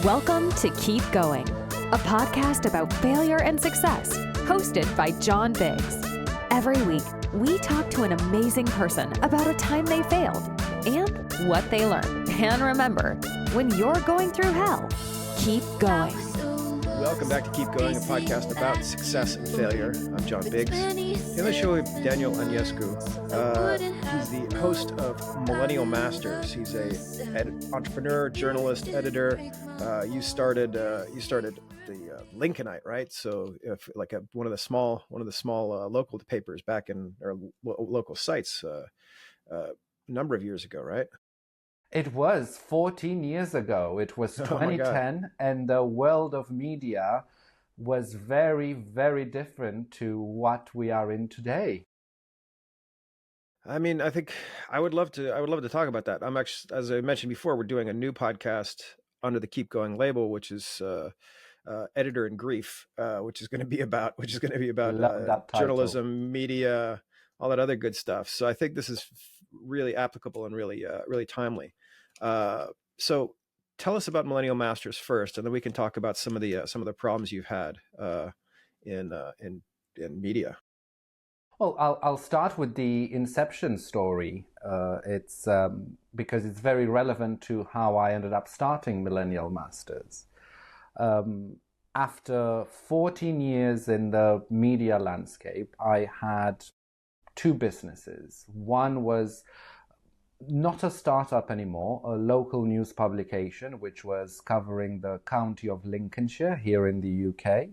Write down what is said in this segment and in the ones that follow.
Welcome to Keep Going, a podcast about failure and success, hosted by John Biggs. Every week, we talk to an amazing person about a time they failed and what they learned. And remember, when you're going through hell, keep going. Welcome back to Keep Going, a podcast about success and failure. I'm John Biggs. In the show, we have Daniel Aniescu. He's the host of Millennial Masters. He's an entrepreneur, journalist, editor. You started the Lincolnite, right? So, if like one of the small local papers back in or local sites a number of years ago, right? It was 14 years ago. It was 2010, and the world of media was very, very different to what we are in today. I mean, I think I would love to talk about that. I'm actually, as I mentioned before, we're doing a new podcast under the Keep Going label, which is Editor in Grief, which is going to be about journalism, media, all that other good stuff. So I think this is really applicable and really timely. So tell us about Millennial Masters first, and then we can talk about some of the problems you've had in media. Well, I'll start with the inception story. It's because it's very relevant to how I ended up starting Millennial Masters. After 14 years in the media landscape, I had two businesses. One was not a startup anymore, a local news publication, which was covering the county of Lincolnshire here in the UK.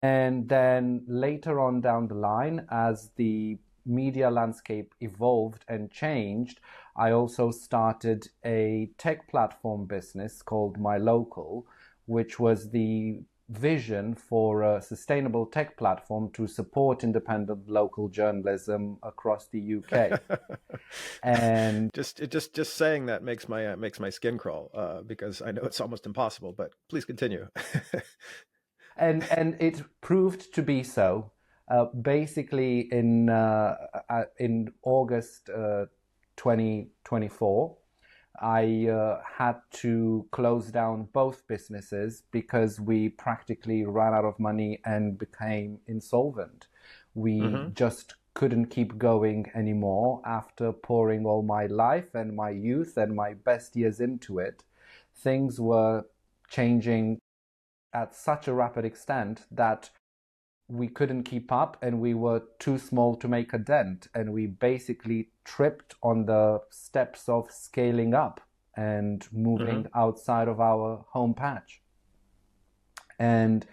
And then later on down the line, as the media landscape evolved and changed, I also started a tech platform business called My Local, which was the vision for a sustainable tech platform to support independent local journalism across the UK. And just saying that makes my skin crawl because I know it's almost impossible, but please continue. and it proved to be so. Basically in August 2024, I had to close down both businesses because we practically ran out of money and became insolvent. We just couldn't keep going anymore after pouring all my life and my youth and my best years into it. Things were changing at such a rapid extent that we couldn't keep up, and we were too small to make a dent, and we basically tripped on the steps of scaling up and moving outside of our home patch. And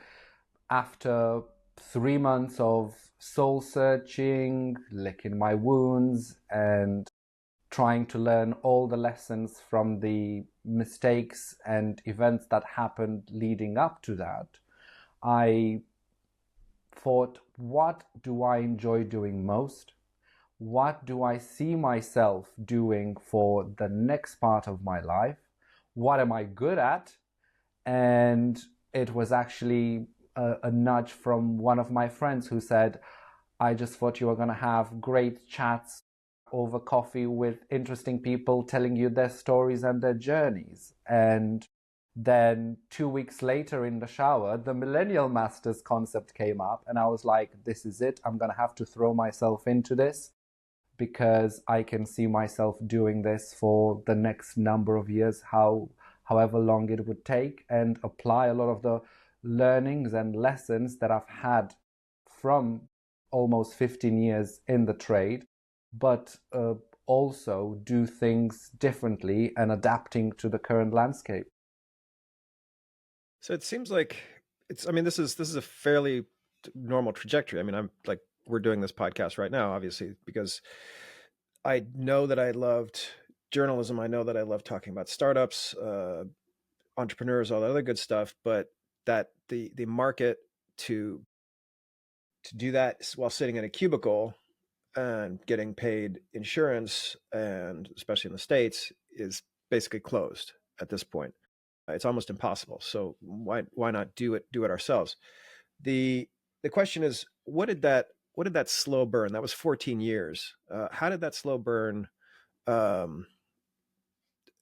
after 3 months of soul searching, licking my wounds, and trying to learn all the lessons from the mistakes and events that happened leading up to that, I thought, what do I enjoy doing most? What do I see myself doing for the next part of my life? What am I good at? And it was actually a nudge from one of my friends who said, I just thought you were going to have great chats over coffee with interesting people telling you their stories and their journeys. And then 2 weeks later in the shower, the Millennial Masters concept came up, and I was like, this is it. I'm going to have to throw myself into this because I can see myself doing this for the next number of years, however long it would take, and apply a lot of the learnings and lessons that I've had from almost 15 years in the trade, but also do things differently and adapting to the current landscape. So it seems like this is a fairly normal trajectory. I mean, we're doing this podcast right now, obviously, because I know that I loved journalism. I know that I love talking about startups, entrepreneurs, all that other good stuff, but that the market to do that while sitting in a cubicle and getting paid insurance, and especially in the States, is basically closed at this point. It's almost impossible. So why not do it ourselves? The question is, what did that slow burn? That was 14 years. How did that slow burn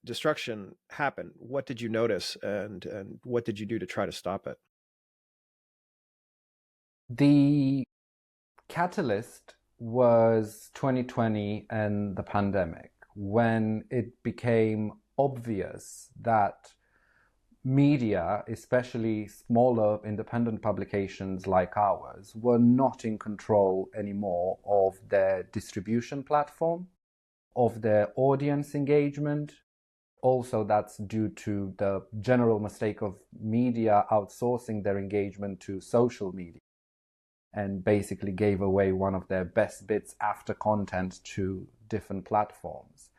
destruction happen, what did you notice, and what did you do to try to stop it? The catalyst was 2020 and the pandemic, when it became obvious that media, especially smaller independent publications like ours, were not in control anymore of their distribution platform, of their audience engagement. Also, that's due to the general mistake of media outsourcing their engagement to social media and basically gave away one of their best bits after content to different platforms.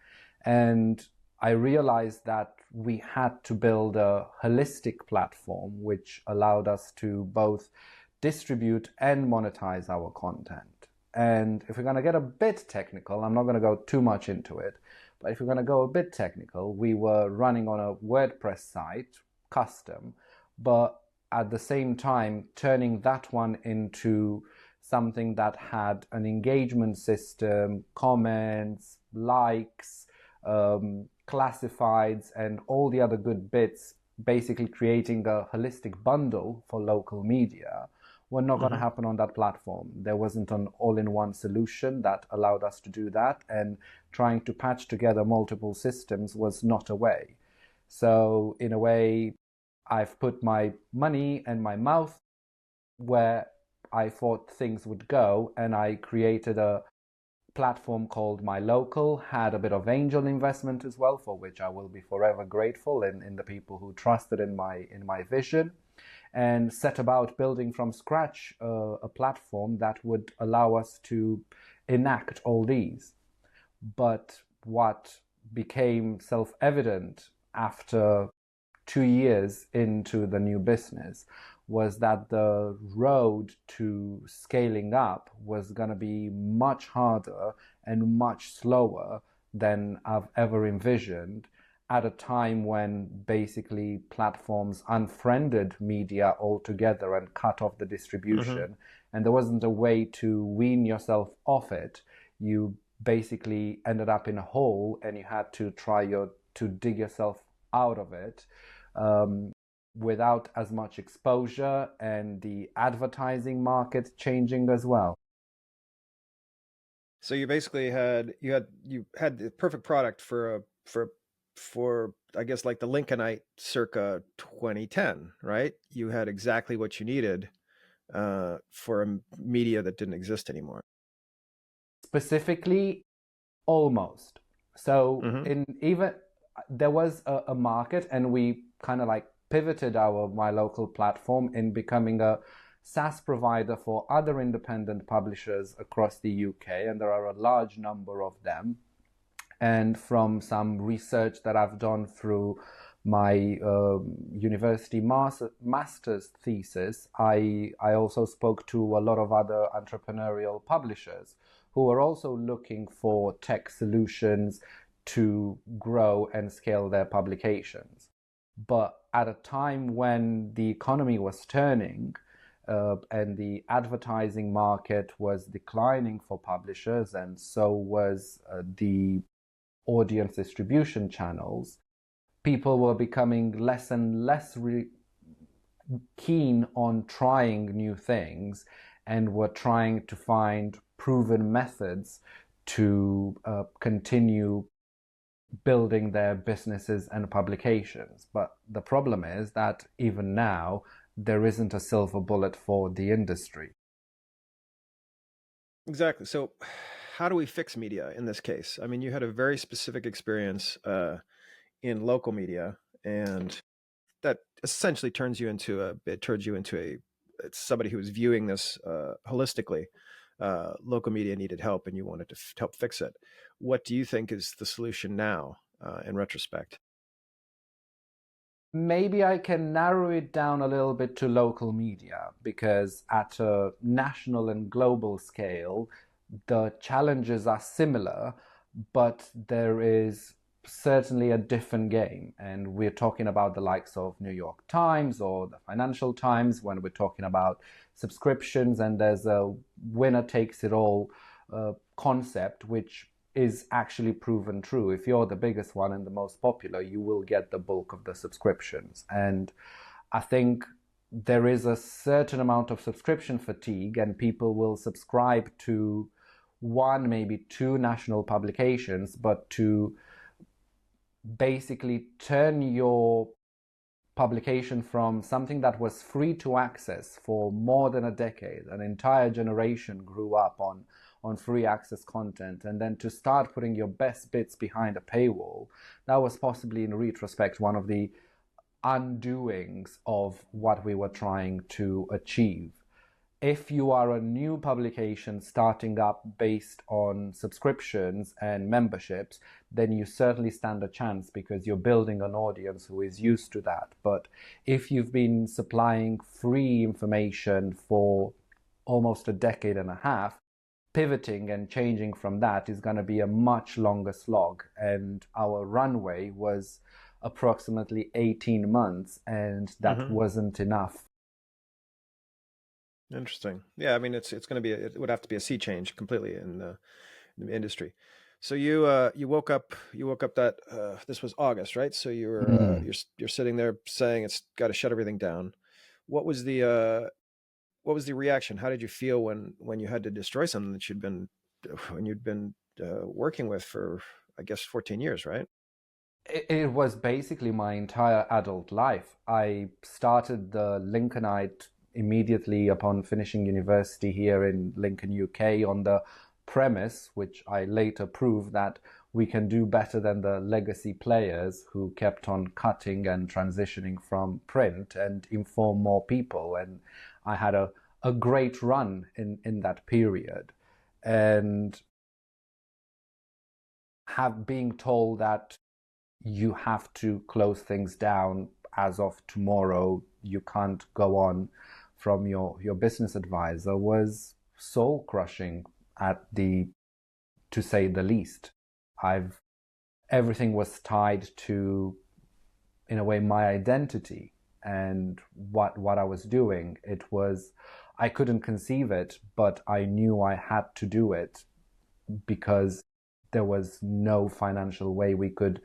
And I realized that we had to build a holistic platform which allowed us to both distribute and monetize our content. And if we're going to get a bit technical, I'm not going to go too much into it, but if we're going to go a bit technical, we were running on a WordPress site, custom, but at the same time turning that one into something that had an engagement system, comments, likes, classifieds, and all the other good bits, basically creating a holistic bundle for local media, were not going to happen on that platform. There wasn't an all-in-one solution that allowed us to do that, and trying to patch together multiple systems was not a way. So in a way, I've put my money and my mouth where I thought things would go, and I created a platform called My Local, had a bit of angel investment as well, for which I will be forever grateful in the people who trusted in my vision, and set about building from scratch a platform that would allow us to enact all these. But what became self-evident after 2 years into the new business was that the road to scaling up was going to be much harder and much slower than I've ever envisioned, at a time when basically platforms unfriended media altogether and cut off the distribution, and there wasn't a way to wean yourself off it. You basically ended up in a hole, and you had to to dig yourself out of it, without as much exposure, and the advertising market changing as well. So you basically had the perfect product for I guess like the Lincolnite circa 2010, right? You had exactly what you needed for a media that didn't exist anymore. Specifically, almost. So there was a market, and we kind of like pivoted our My Local platform in becoming a SaaS provider for other independent publishers across the UK, and there are a large number of them. And from some research that I've done through my university master's thesis, I also spoke to a lot of other entrepreneurial publishers who are also looking for tech solutions to grow and scale their publications. But at a time when the economy was turning and the advertising market was declining for publishers, and so was the audience distribution channels, people were becoming less and less keen on trying new things, and were trying to find proven methods to continue building their businesses and publications. But the problem is that even now, there isn't a silver bullet for the industry. Exactly. So how do we fix media in this case? I mean, you had a very specific experience in local media, and that essentially turns you into somebody who was viewing this holistically. Local media needed help, and you wanted to help fix it. What do you think is the solution now, in retrospect? Maybe I can narrow it down a little bit to local media, because at a national and global scale, the challenges are similar, but there is certainly a different game. And we're talking about the likes of New York Times or the Financial Times when we're talking about subscriptions, and there's a winner takes it all concept, which is actually proven true. If you're the biggest one and the most popular, you will get the bulk of the subscriptions. And I think there is a certain amount of subscription fatigue, and people will subscribe to one, maybe two national publications, but to basically turn your publication from something that was free to access for more than a decade, an entire generation grew up on free access content, and then to start putting your best bits behind a paywall, that was possibly in retrospect one of the undoings of what we were trying to achieve. If you are a new publication starting up based on subscriptions and memberships, then you certainly stand a chance because you're building an audience who is used to that. But if you've been supplying free information for almost a decade and a half, pivoting and changing from that is going to be a much longer slog. And our runway was approximately 18 months, and that wasn't enough. Interesting. Yeah, I mean, it's going to be it would have to be a sea change completely in the industry. So you woke up that this was August, right? So you were you're sitting there saying it's got to shut everything down. What was the reaction? How did you feel when you had to destroy something that you'd been working with for, I guess, 14 years, right? It was basically my entire adult life. I started the Lincolnite immediately upon finishing university here in Lincoln, UK, on the premise, which I later proved, that we can do better than the legacy players who kept on cutting and transitioning from print and inform more people. And I had a great run in that period. And being told that you have to close things down as of tomorrow, you can't go on from your business advisor, was soul crushing to say the least. Everything was tied to, in a way, my identity and what I was doing. I couldn't conceive it, but I knew I had to do it because there was no financial way we could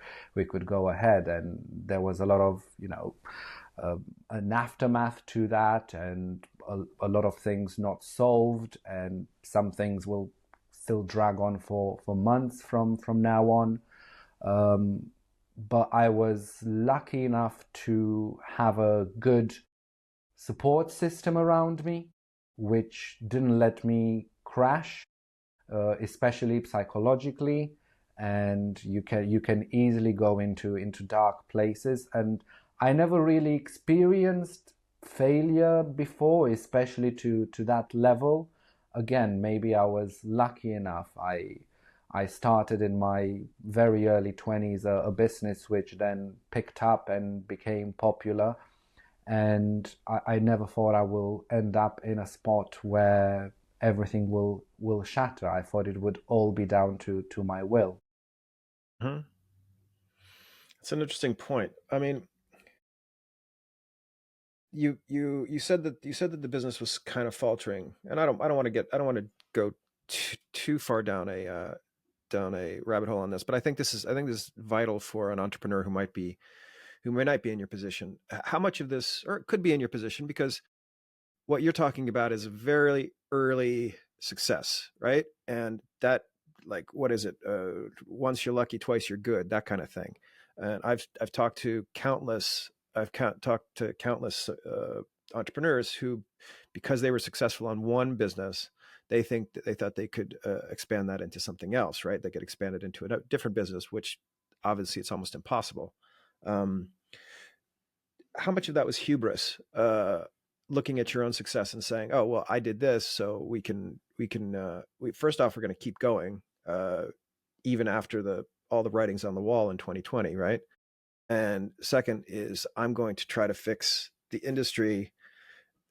go ahead, and there was a lot of an aftermath to that, and a lot of things not solved, and some things will still drag on for months from now on. But I was lucky enough to have a good support system around me, which didn't let me crash, especially psychologically. And you can easily go into dark places. And I never really experienced failure before, especially to that level. Again, maybe I was lucky enough. I started in my very early 20s a business which then picked up and became popular. And I never thought I will end up in a spot where everything will shatter. I thought it would all be down to my will. It's an interesting point. I mean, you said that the business was kind of faltering, and I don't want to go too far down a rabbit hole on this, but I think this is vital for an entrepreneur who may not be in your position. How much of this, or it could be in your position, because what you're talking about is a very early success, right? And that, like, what is it? Once you're lucky, twice you're good, that kind of thing. And I've talked to countless entrepreneurs who, because they were successful on one business, they thought they could expand that into something else, right? They could expand it into a different business, which obviously it's almost impossible. How much of that was hubris, looking at your own success and saying, "Oh, well, I did this, so we first off, we're going to keep going, even after all the writings on the wall in 2020, right? And second is, I'm going to try to fix the industry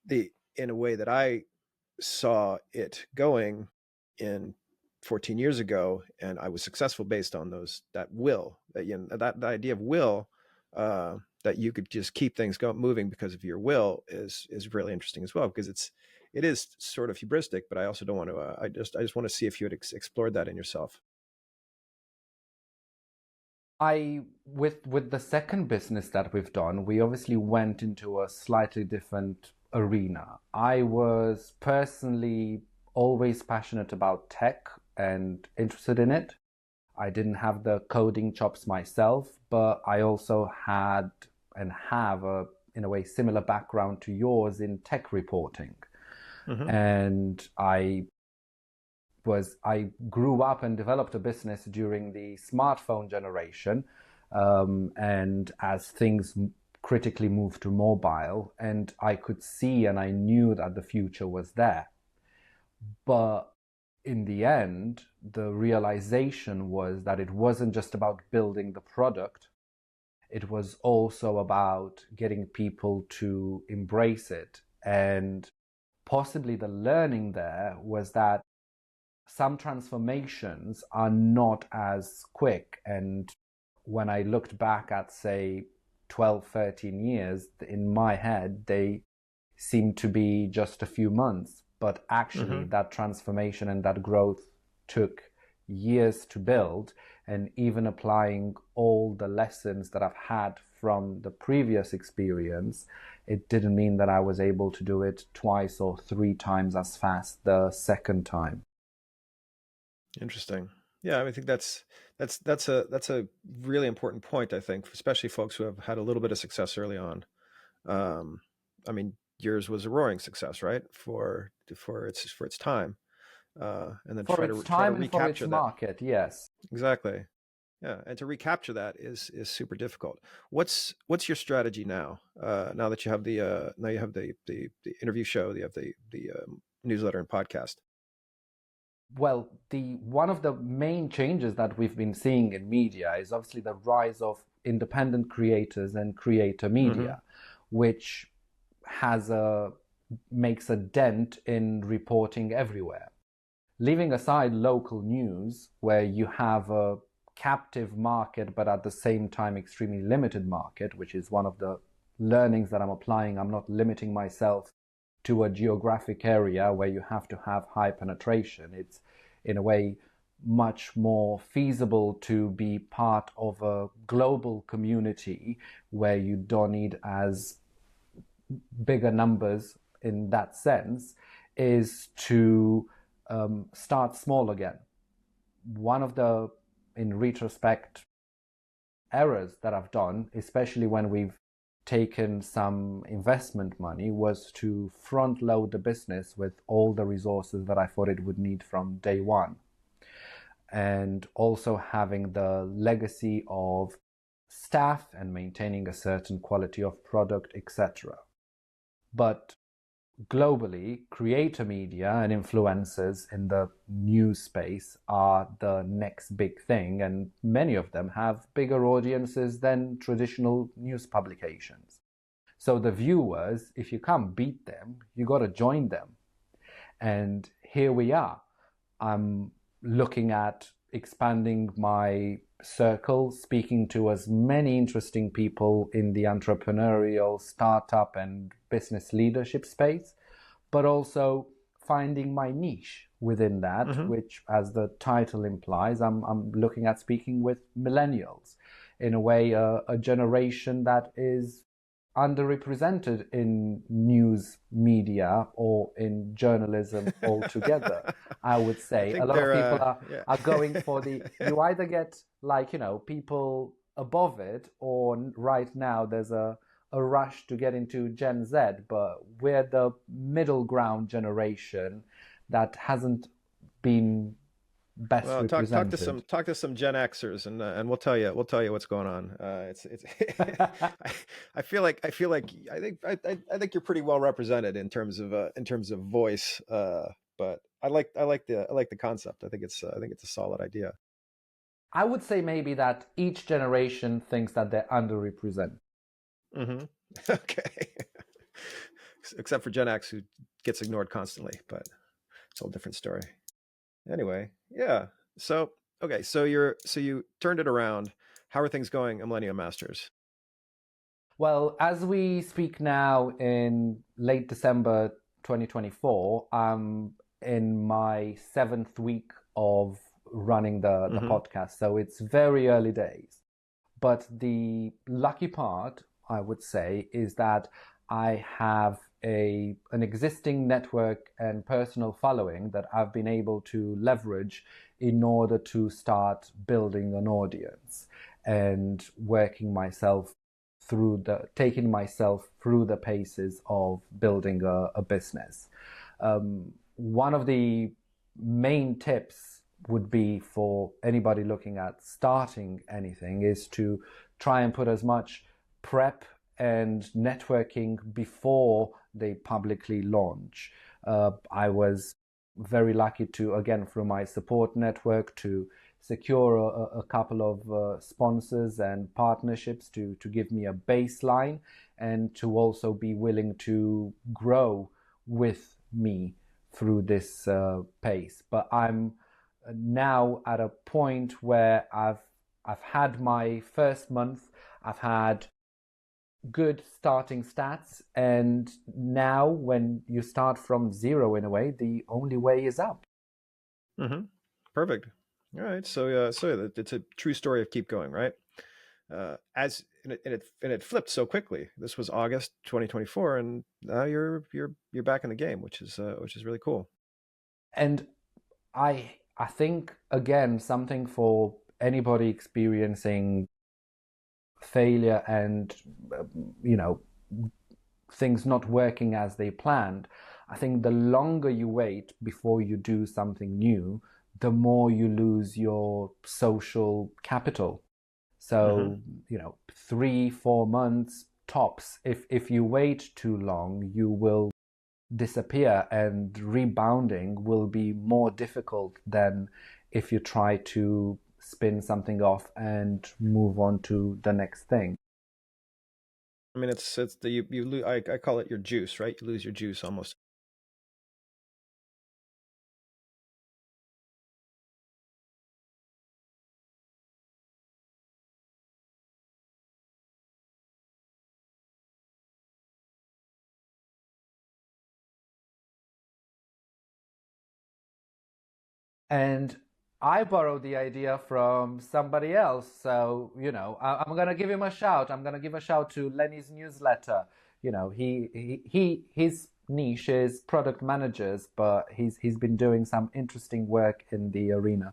in a way that I saw it going in 14 years ago, and I was successful based on that idea of will, that you could just keep things moving because of your will is really interesting as well, because it is sort of hubristic, but I also don't want to. I just want to see if you had explored that in yourself. With the second business that we've done, we obviously went into a slightly different arena. I was personally always passionate about tech and interested in it. I didn't have the coding chops myself, but I also had and have in a way, similar background to yours in tech reporting. Mm-hmm. And I grew up and developed a business during the smartphone generation, and as things critically moved to mobile, and I could see and I knew that the future was there. But in the end, the realization was that it wasn't just about building the product. It was also about getting people to embrace it. And possibly the learning there was that some transformations are not as quick. And when I looked back at, say, 12, 13 years, in my head, they seemed to be just a few months. But actually, that transformation and that growth took years to build. And even applying all the lessons that I've had from the previous experience, it didn't mean that I was able to do it twice or three times as fast the second time. Interesting. Yeah, I think that's a really important point, I think, especially folks who have had a little bit of success early on. I mean, yours was a roaring success, right? For its time, and then For try its to time and for its recapture that. market, yes. Exactly. Yeah, and to recapture that is super difficult. What's your strategy now? Now that you have the interview show, you have the newsletter and podcast. Well, one of the main changes that we've been seeing in media is obviously the rise of independent creators and creator media, which makes a dent in reporting everywhere. Leaving aside local news, where you have a captive market, but at the same time extremely limited market, which is one of the learnings that I'm applying. I'm not limiting myself to a geographic area where you have to have high penetration. It's in a way much more feasible to be part of a global community where you don't need as bigger numbers in that sense, is to start small again. One of the, in retrospect, errors that I've done, especially when we've taken some investment money, was to front load the business with all the resources that I thought it would need from day one. And also having the legacy of staff and maintaining a certain quality of product, etc. But globally, creator media and influencers in the news space are the next big thing, and many of them have bigger audiences than traditional news publications. So the viewers, if you can't beat them, you got to join them. And here we are. I'm looking at expanding my circle, speaking to as many interesting people in the entrepreneurial, startup and business leadership space, but also finding my niche within that, which, as the title implies, I'm looking at speaking with millennials, in a way, a generation that is underrepresented in news media or in journalism altogether. I would say a lot of people are going for you either get people above it, or right now there's a rush to get into Gen Z, but we're the middle ground generation that hasn't been best represented. Talk to some Gen Xers, and we'll tell you what's going on. I think you're pretty well represented in terms of voice. But I like the concept. I think it's a solid idea. I would say maybe that each generation thinks that they're underrepresented. Okay. Except for Gen X, who gets ignored constantly, but it's a whole different story. Anyway, yeah. So you turned it around. How are things going at Millennium Masters? Well, as we speak now in late December 2024, I'm in my 7th week of running the podcast. So it's very early days. But the lucky part, I would say, is that I have an existing network and personal following that I've been able to leverage in order to start building an audience and taking myself through the paces of building a business. One of the main tips would be for anybody looking at starting anything is to try and put as much prep and networking before they publicly launch. I was very lucky to, again, through my support network, to secure a couple of sponsors and partnerships to give me a baseline and to also be willing to grow with me through this pace. But I'm now at a point where I've had my first month, I've had good starting stats, and now when you start from zero, in a way, the only way is up. Mm-hmm. Perfect. All right, so it's a true story of keep going, right? It flipped so quickly. This was August 2024, and now you're back in the game, which is really cool. And I think, again, something for anybody experiencing failure and things not working as they planned. I think the longer you wait before you do something new, the more you lose your social capital. So 3-4 months tops. If you wait too long, you will disappear, and rebounding will be more difficult than if you try to spin something off and move on to the next thing. I mean, I call it your juice, right? You lose your juice almost. And I borrowed the idea from somebody else. So, I'm going to give him a shout. I'm going to give a shout to Lenny's newsletter. His niche is product managers, but he's been doing some interesting work in the arena.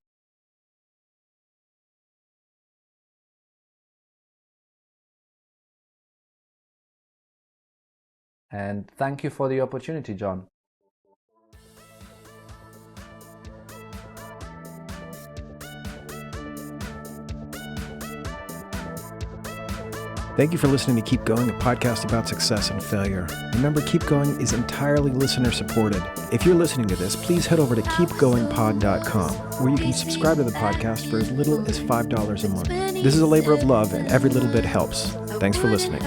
And thank you for the opportunity, John. Thank you for listening to Keep Going, a podcast about success and failure. Remember, Keep Going is entirely listener supported. If you're listening to this, please head over to keepgoingpod.com, where you can subscribe to the podcast for as little as $5 a month. This is a labor of love, and every little bit helps. Thanks for listening.